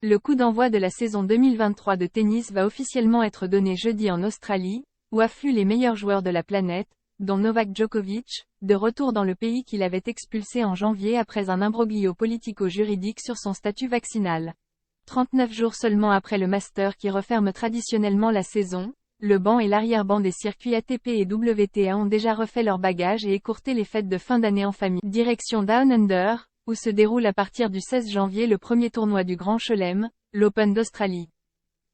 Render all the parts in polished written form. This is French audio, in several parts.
Le coup d'envoi de la saison 2023 de tennis va officiellement être donné jeudi en Australie, où affluent les meilleurs joueurs de la planète, dont Novak Djokovic, de retour dans le pays qu'il avait expulsé en janvier après un imbroglio politico-juridique sur son statut vaccinal. 39 jours seulement après le Master qui referme traditionnellement la saison, le banc et l'arrière-banc des circuits ATP et WTA ont déjà refait leurs bagages et écourté les fêtes de fin d'année en famille. Direction Down Under, où se déroule à partir du 16 janvier le premier tournoi du Grand Chelem, l'Open d'Australie.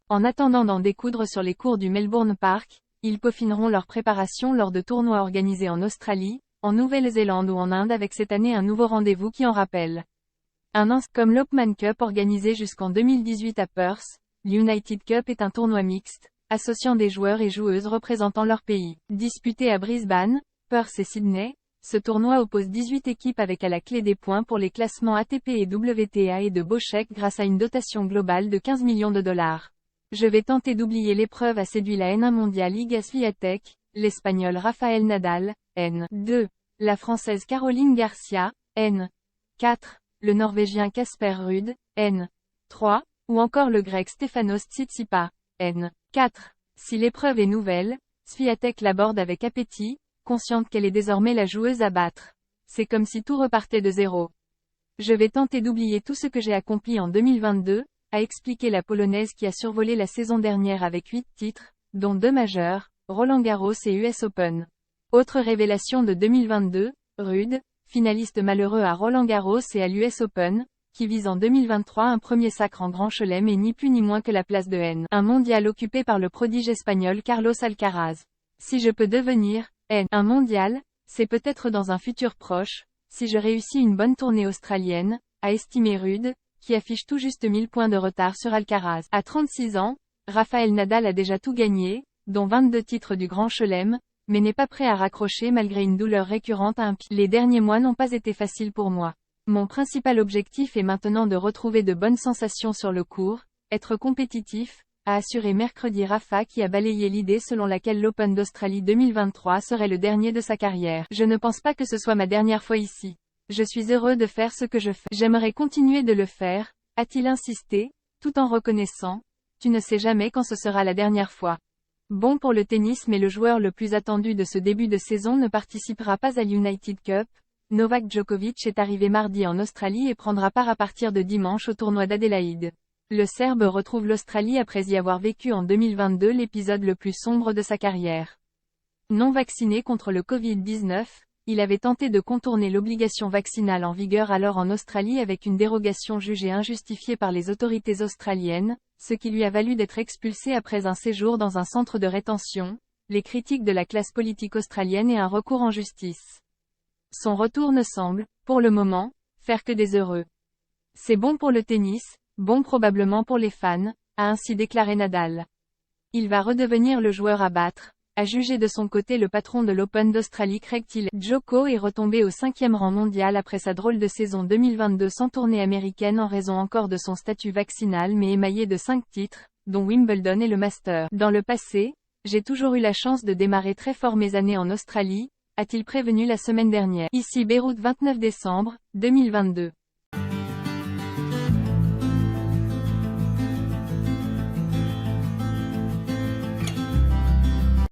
En attendant d'en découdre sur les cours du Melbourne Park, ils peaufineront leur préparation lors de tournois organisés en Australie, en Nouvelle-Zélande ou en Inde avec cette année un nouveau rendez-vous qui en rappelle. Comme l'Open Cup organisé jusqu'en 2018 à Perth, l'United Cup est un tournoi mixte, associant des joueurs et joueuses représentant leur pays. Disputé à Brisbane, Perth et Sydney, ce tournoi oppose 18 équipes avec à la clé des points pour les classements ATP et WTA et de beaux chèques grâce à une dotation globale de 15 millions de dollars. Je vais tenter d'oublier l'épreuve a séduit la N1 mondiale Iga Swiatek, l'Espagnol Rafael Nadal, N2, la Française Caroline Garcia, N4, le Norvégien Casper Ruud, N3, ou encore le Grec Stefanos Tsitsipas, N4. Si l'épreuve est nouvelle, Swiatek l'aborde avec appétit, consciente qu'elle est désormais la joueuse à battre. C'est comme si tout repartait de zéro. Je vais tenter d'oublier tout ce que j'ai accompli en 2022, a expliqué la Polonaise qui a survolé la saison dernière avec 8 titres, dont 2 majeurs, Roland Garros et US Open. Autre révélation de 2022, Ruud, finaliste malheureux à Roland Garros et à l'US Open, qui vise en 2023 un premier sacre en Grand Chelem et ni plus ni moins que la place de N1 mondial occupé par le prodige espagnol Carlos Alcaraz. Si je peux devenir N1 mondial, c'est peut-être dans un futur proche, si je réussis une bonne tournée australienne, a estimé Ruud, qui affiche tout juste 1000 points de retard sur Alcaraz. À 36 ans, Rafael Nadal a déjà tout gagné, dont 22 titres du Grand Chelem, mais n'est pas prêt à raccrocher malgré une douleur récurrente à un pied. Les derniers mois n'ont pas été faciles pour moi. Mon principal objectif est maintenant de retrouver de bonnes sensations sur le court, être compétitif, a assuré mercredi Rafa qui a balayé l'idée selon laquelle l'Open d'Australie 2023 serait le dernier de sa carrière. Je ne pense pas que ce soit ma dernière fois ici. Je suis heureux de faire ce que je fais. J'aimerais continuer de le faire, a-t-il insisté, tout en reconnaissant, tu ne sais jamais quand ce sera la dernière fois. Bon pour le tennis mais le joueur le plus attendu de ce début de saison ne participera pas à l'United Cup. Novak Djokovic est arrivé mardi en Australie et prendra part à partir de dimanche au tournoi d'Adélaïde. Le Serbe retrouve l'Australie après y avoir vécu en 2022 l'épisode le plus sombre de sa carrière. Non vacciné contre le Covid-19, il avait tenté de contourner l'obligation vaccinale en vigueur alors en Australie avec une dérogation jugée injustifiée par les autorités australiennes, ce qui lui a valu d'être expulsé après un séjour dans un centre de rétention, les critiques de la classe politique australienne et un recours en justice. Son retour ne semble, pour le moment, faire que des heureux. C'est bon pour le tennis, bon probablement pour les fans, a ainsi déclaré Nadal. Il va redevenir le joueur à battre, a jugé de son côté le patron de l'Open d'Australie Craig Tiley. Djoko est retombé au 5e rang mondial après sa drôle de saison 2022 sans tournée américaine en raison encore de son statut vaccinal mais émaillé de 5 titres, dont Wimbledon et le Master. Dans le passé, j'ai toujours eu la chance de démarrer très fort mes années en Australie, a-t-il prévenu la semaine dernière. Ici Beyrouth 29 décembre, 2022.